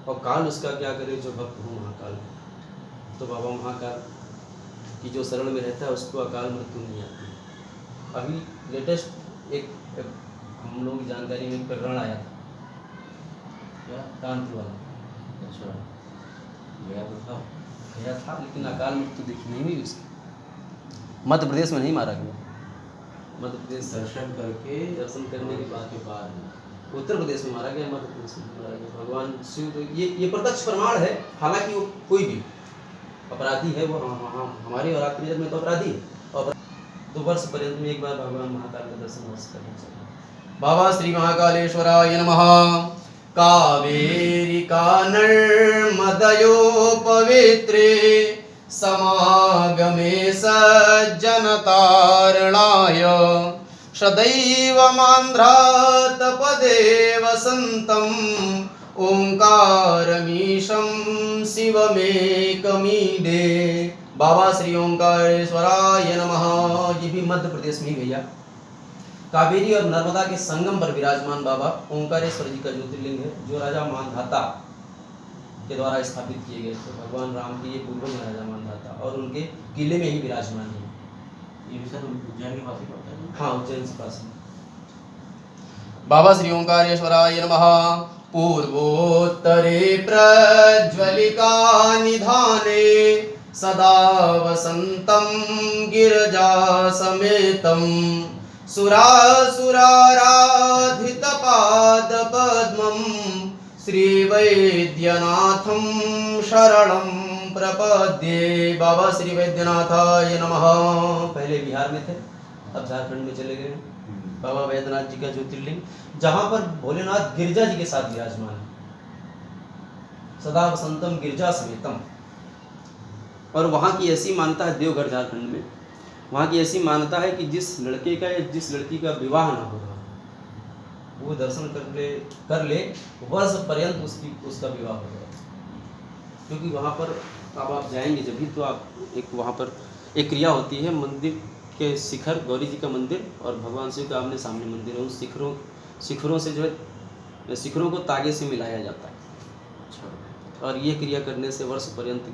और काल उसका क्या करे जो भक्त हो महाकाल। तो बाबा महाकाल कि जो शरण में रहता है उसको अकाल मृत्यु नहीं आती। अभी लेटेस्ट एक हम लोगों की जानकारी में एक प्रकरण आया था, क्या कानपुर वाला। अच्छा, गया तो था, गया था लेकिन अकाल मृत्यु देखी नहीं हुई उसकी। मध्य प्रदेश में नहीं मारा गया, मध्य प्रदेश दर्शन करने के बाद के बाद उत्तर प्रदेश में मारा गया, मध्य प्रदेश में मारा गया। भगवान शिव तो ये प्रत्यक्ष प्रमाण है। हालांकि वो कोई भी अपराधी है, वो हमारे और आपके में तो अपराधी है, और 2 वर्ष पर्यंत में एक बार भगवान महाकाल का दर्शन अवश्य करना चाहिए। बाबा श्री महाकालेश्वराय नमः। कावेरी का नर्मदयो पवित्रे समागमे सज्जनतारणाय सदैव मान्ध्रातपदे वसन्तम् ओंकारमीशं शिवमेकमीडे। बाबा श्री ओंकारेश्वराय नमः। ये भी मध्य प्रदेश में ही भैया कावेरी और नर्मदा के संगम पर विराजमान बाबा ओंकारेश्वर जी का ज्योतिर्लिंग है, जो राजा मानधाता के द्वारा स्थापित किए गए थे। भगवान राम के ये पूर्वज हैं राजा मानधाता, और उनके किले में ही विराजमान है। ये भी सर उज्जैन के पास ही पड़ता है। हाँ, उज्जैन से पास है। बाबा श्री ओंकारेश्वराय नमः। पूर्वोत्तरे प्रज्वलिका निधाने सदा वसन्तं गिरिजा समेतं सुरासुराराधितपादपद्मं श्रीवैद्यनाथं शरणं प्रपद्ये। बाबा श्री वैद्यनाथाय नमः। पहले बिहार में थे, अब झारखंड में चले गए। बाबा वैद्यनाथ जी का ज्योतिर्लिंग, जहाँ पर भोलेनाथ गिरजा जी के साथ विराजमान है, सदा वसंतम गिरजा समेतम। और वहाँ की ऐसी मान्यता है, देवघर झारखंड में, वहाँ की ऐसी मान्यता है कि जिस लड़के का या जिस लड़की का विवाह ना हो रहा, वो दर्शन कर ले वर्ष पर्यंत उसका विवाह हो जाए। क्योंकि वहाँ पर अब आप जाएंगे जब भी, तो आप वहाँ पर एक क्रिया होती है। मंदिर के शिखर, गौरी जी का मंदिर और भगवान शिव का आमने सामने मंदिर है, उन शिखरों से जो है, शिखरों को तागे से मिलाया जाता है। और ये क्रिया करने से वर्ष पर्यंत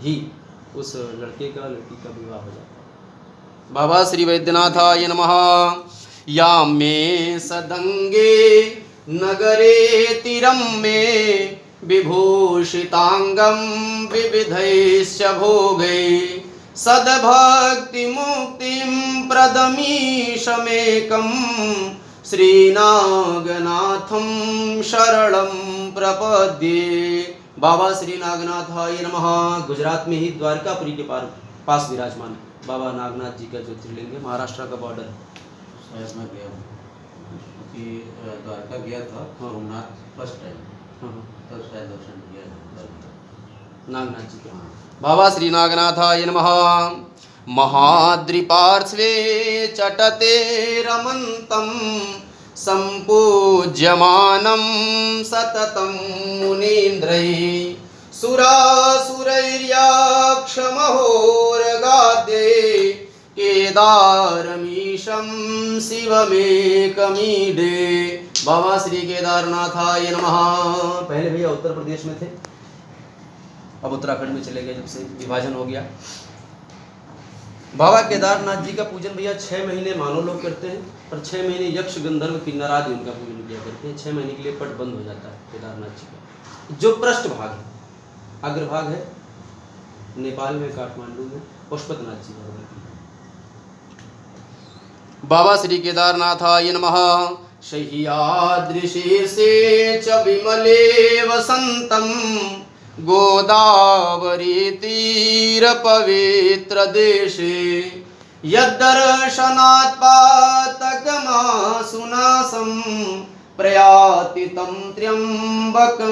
ही उस लड़के का लड़की का विवाह हो जाता है। बाबा श्री वैद्यनाथाय नमः। या मे सदंगे नगरे तिरम में विभूषितांगम विविधैश्च भोगै सद्भक्ति मुक्तिं प्रदमीशमेकं श्रीनागनाथं शरणं प्रपद्ये। बाबा श्री नागनाथाय नमः। गुजरात में ही द्वारकापुरी के पास विराजमान है बाबा नागनाथ जी का ज्योतिर्लिंग है, महाराष्ट्र का बॉर्डर। शायद मैं गया हूँ, क्योंकि द्वारका गया था सोमनाथ फर्स्ट टाइम, तब शायद दर्शन किया नागनाथ जी का। बाबा श्री नागनाथाय नमः। महाद्रिपार्श्वे चटते रमन्तं सम्पूज्यमानं सततं मुनीन्द्रैः सुरासुरैर्याक्षमहोरगाद्ये केदारमीशं शिवमेकमीडे। बाबा श्री केदारनाथाय नमः। पहले भैया उत्तर प्रदेश में थे, अब उत्तराखंड में चले गए जब से विभाजन हो गया। बाबा केदारनाथ जी का पूजन भैया 6 महीने मानव लोग करते हैं, और 6 महीने यक्ष गंधर्व किन्नर आदि उनका पूजन किया करते हैं। 6 महीने के लिए पट बंद हो जाता है केदारनाथ जी का। जो पृष्ठ भाग है, अग्रभाग है नेपाल में, काठमांडू में पशुपतिनाथ जी भगवान की। बाबा श्री केदारनाथाय नमः। शह्यादृशीर्षे च विमले वसन्तं गोदावरी तीर पवित्र देशे यद्दर्शनात् पातकमासुनासं प्रयाति तं त्र्यंबकमीशमीडे।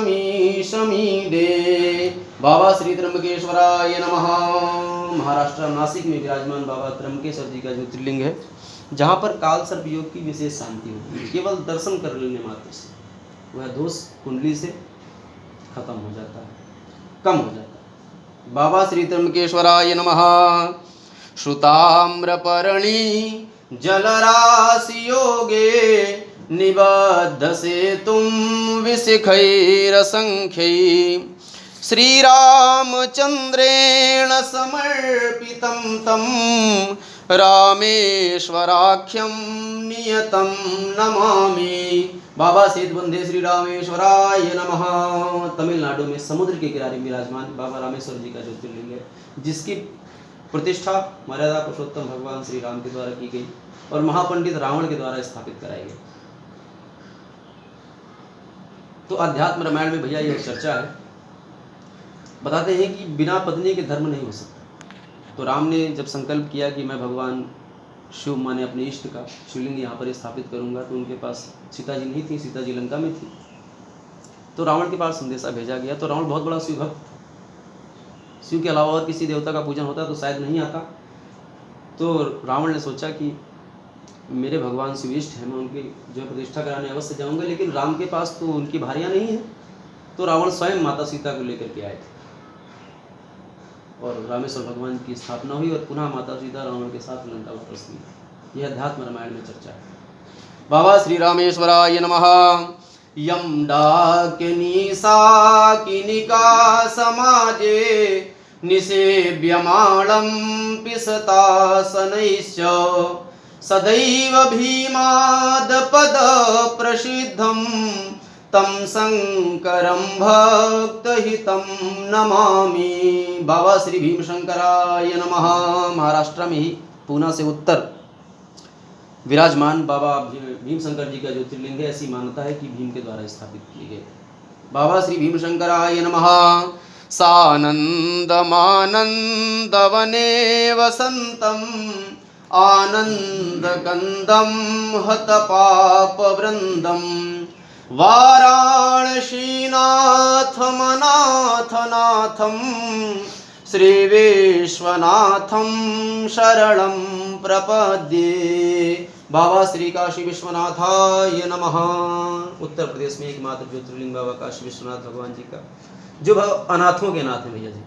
बाबा श्री त्र्यंबकेश्वराय नमः। महाराष्ट्र नासिक में विराजमान बाबा त्र्यंबकेश्वर जी का ज्योतिर्लिंग है, जहाँ पर काल सर्प योग की विशेष शांति होती है। केवल दर्शन कर लेने मात्र से वह दोष कुंडली से खत्म हो जाता है, कम हो जाता है। बाबा श्री त्र्यंबकेश्वराय नमः। श्रुताम्रपर्णी जलराशि योगे निबद्ध सेतुं विशिखैरसंख्यै श्रीरामचन्द्रेण समर्पितं तं रामेश्वराख्यं नियतं नमामि। बाबा सेतुबंधे श्री रामेश्वराय नमः। तमिलनाडु में समुद्र के किनारे विराजमान बाबा रामेश्वर जी का ज्योतिर्लिंग है, जिसकी प्रतिष्ठा मर्यादा पुरुषोत्तम भगवान श्री राम के द्वारा की गई और महापंडित रावण के द्वारा स्थापित कराई गई। तो अध्यात्म रामायण में भैया यह चर्चा है, बताते हैं कि बिना पत्नी के धर्म नहीं हो सकता। तो राम ने जब संकल्प किया कि मैं भगवान शिव माने अपने इष्ट का शिवलिंग यहाँ पर स्थापित करूंगा, तो उनके पास सीता जी नहीं थी, सीता जी लंका में थी। तो रावण के पास संदेशा भेजा गया। तो रावण बहुत बड़ा शिव भक्त, शिव के अलावा और किसी देवता का पूजन होता तो शायद नहीं आता। तो रावण ने सोचा कि मेरे भगवान शिव इष्ट हैं, मैं उनकी जो प्रतिष्ठा कराने अवश्य जाऊंगा, लेकिन राम के पास तो उनकी भार्या नहीं है। तो रावण स्वयं माता सीता को लेकर के आए थे और रामेश्वर भगवान की स्थापना हुई और पुनः माता सीता रावण के साथ लंका वापस गई। यह अध्यात्म रामायण में चर्चा है। बाबा श्री रामेश्वराय नमः। यम डाक्यनीसाकिनिका समाजे निषेव्यमाणं पिसतासनैश्च सदैव भीमादपद प्रसिद्धं तम शंकरं भक्तहितं नमामि। बाबा श्री भीमशंकराय नमः। महाराष्ट्र में ही पूना से उत्तर विराजमान बाबा भीमशंकर जी का ज्योतिर्लिंग है। ऐसी मान्यता है कि भीम के द्वारा स्थापित किए गए। बाबा श्री भीमशंकराय नमः। सानन्दमानन्दवने वसन्तं आनन्दकन्दं हतपापवृन्दं वाराणसीनाथमनाथनाथं श्रीविश्वनाथं शरणं प्रपद्ये। बाबा श्री काशी विश्वनाथाय नमः। उत्तर प्रदेश में एकमात्र ज्योतिर्लिंग बाबा काशी विश्वनाथ भगवान जी का, जो अनाथों के नाथ हैं भैया जी।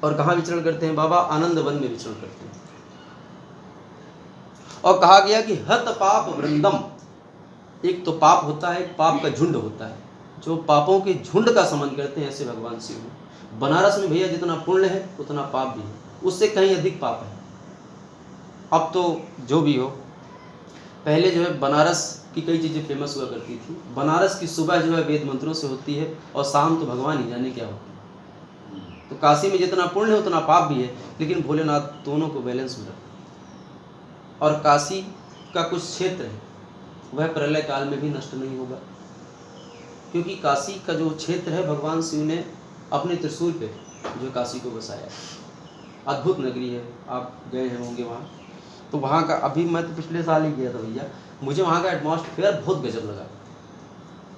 और कहाँ विचरण करते हैं? बाबा आनंद वन में विचरण करते हैं। और कहा गया कि हत पाप वृंदम, एक तो पाप होता है, पाप का झुंड होता है, जो पापों के झुंड का समन करते हैं, ऐसे भगवान शिव हैं। बनारस में भैया जितना पुण्य है उतना पाप भी है, उससे कहीं अधिक पाप है। अब तो जो भी हो, पहले जो है बनारस की कई चीज़ें फेमस हुआ करती थी। बनारस की सुबह जो है वेद मंत्रों से होती है और शाम तो भगवान ही जाने क्या होती है। तो काशी में जितना पुण्य है उतना पाप भी है, लेकिन भोलेनाथ दोनों को बैलेंस में रखते हैं। और काशी का कुछ क्षेत्र है वह प्रलय काल में भी नष्ट नहीं होगा, क्योंकि काशी का जो क्षेत्र है भगवान शिव ने अपने त्रिशूल पे जो काशी को बसाया। अद्भुत नगरी है, आप गए हैं होंगे वहाँ। तो वहाँ का, अभी मैं तो पिछले साल ही गया था भैया, मुझे वहाँ का एटमॉस्फेयर बहुत गजब लगा।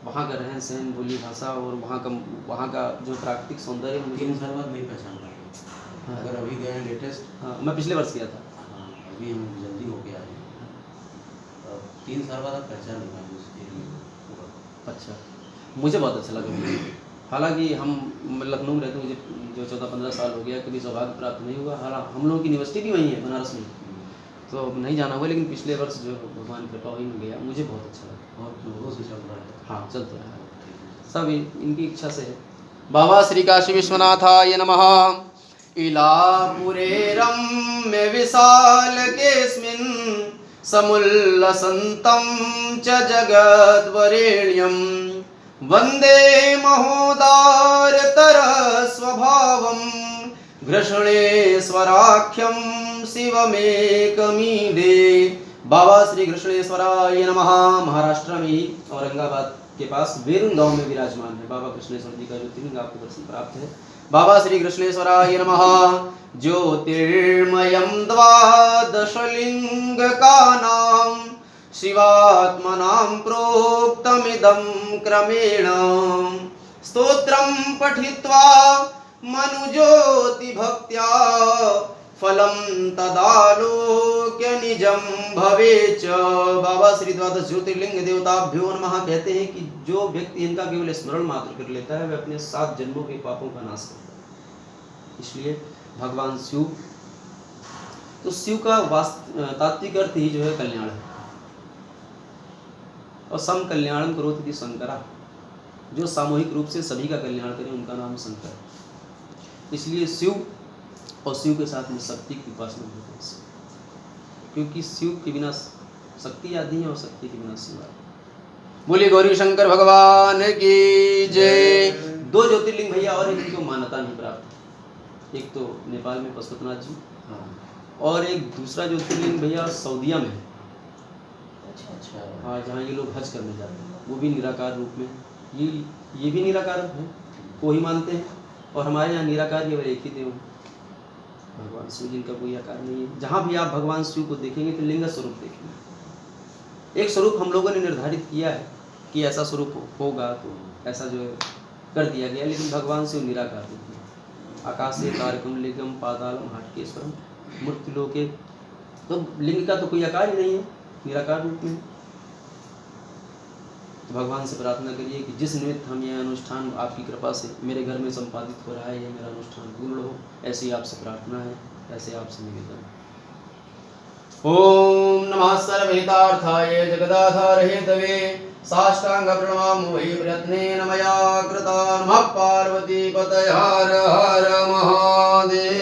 वहाँ का रहन सहन, बोली भाषा और वहाँ का जो प्राकृतिक सौंदर्य मुझे तीन साल बाद नहीं पहचान पाएंगे। हाँ। अगर अभी गए हैं लेटेस्ट, हाँ, मैं पिछले वर्ष गया था। हाँ, अभी हम जल्दी होके आए हैं। 3 साल बाद आप पहचान नहीं पाएंगे उस एरिया को। अच्छा, मुझे बहुत अच्छा लगा। हालांकि हम लखनऊ में रहते हैं, मुझे जो 14-15 साल हो गया, कभी सौभाग्य प्राप्त नहीं हुआ। हालांकि हम लोगों की यूनिवर्सिटी भी वहीं है बनारस में, तो अब नहीं जाना हुआ, लेकिन पिछले वर्ष जो भगवान कृपा हुई में गया, मुझे बहुत अच्छा लगा। बहुत जोरों से चल रहा है। हाँ, चल तो रहा है, सब इनकी इच्छा से है। बाबा श्री काशी विश्वनाथाय नमः। इलापुरे रम्य विशाल केस्मिन् समुल्लसन्तं च जगद्वरेण्यं वन्दे महोदारतर स्वभावं घृष्णेश्वराख्यं शिवमेकमीडे। बाबा श्री कृष्णेश्वराय नमः। महाराष्ट्र में ही औरंगाबाद के पास वेरुन गांव में विराजमान है बाबा कृष्णेश्वर जी का ज्योतिर्लिंग, आपको दर्शन प्राप्त है। बाबा श्री कृष्णेश्वराय नमः। ज्योतिर्मयं द्वादशलिंग का नाम शिवात्मनां प्रोक्तमिदं क्रमेण स्तोत्रं पठित्वा मनुज्योति भक्त्या फलं तदालोक्य निजं भवेच। बाबा श्री द्वादश ज्योतिर्लिंग देवताभ्यो नमः कहते हैं कि जो व्यक्ति इनका केवल स्मरण मात्र कर लेता है वह अपने 7 जन्मों के पापों का नाश करता है। इसलिए भगवान शिव, तो शिव का तात्विक अर्थ ही जो है कल्याण है। और सम कल्याणम करोति इति शंकरा, जो सामूहिक रूप से सभी का कल्याण करें उनका नाम शंकर है। इसलिए शिव और शिव के साथ में शक्ति की उपासना होती है, क्योंकि शिव के बिना शक्ति आदि है और शक्ति के बिना शिव आदि। बोले गौरी शंकर भगवान की जय। दो ज्योतिर्लिंग भैया और इनको मान्यता नहीं प्राप्त, एक तो नेपाल में पशुपतिनाथ जी और एक दूसरा ज्योतिर्लिंग भैया सऊदीया में है। अच्छा। हाँ, जहाँ ये लोग हज करने जाते हैं, वो भी निराकार रूप में, ये भी निराकार है, वो ही मानते हैं। और हमारे यहाँ निराकार केवल एक ही देव है, भगवान शिव, जिनका कोई आकार नहीं है। जहाँ भी आप भगवान शिव को देखेंगे तो लिंग स्वरूप देखेंगे। एक स्वरूप हम लोगों ने निर्धारित किया है कि ऐसा स्वरूप होगा, तो ऐसा जो है कर दिया गया, लेकिन भगवान शिव निराकार रूप में। आकाशे तारकम लिंगम पातालम हाटकेश्वरम मूर्तिलोके, तो लिंग का तो कोई आकार ही नहीं है, निराकार रूप में। तो भगवान से प्रार्थना करिए कि जिस निमित्त हम यह अनुष्ठान आपकी कृपा से मेरे घर में संपादित हो रहा है, यह मेरा अनुष्ठान पूर्ण हो, ऐसी आपसे प्रार्थना है, ऐसे आपसे निवेदन। ओम नमः सर्वहितार्थाय जगदाधार हेतवे साष्टांग प्रणमामि वै प्रयत्नेन मया कृता। नमः पार्वती पतये हर हर महादेव।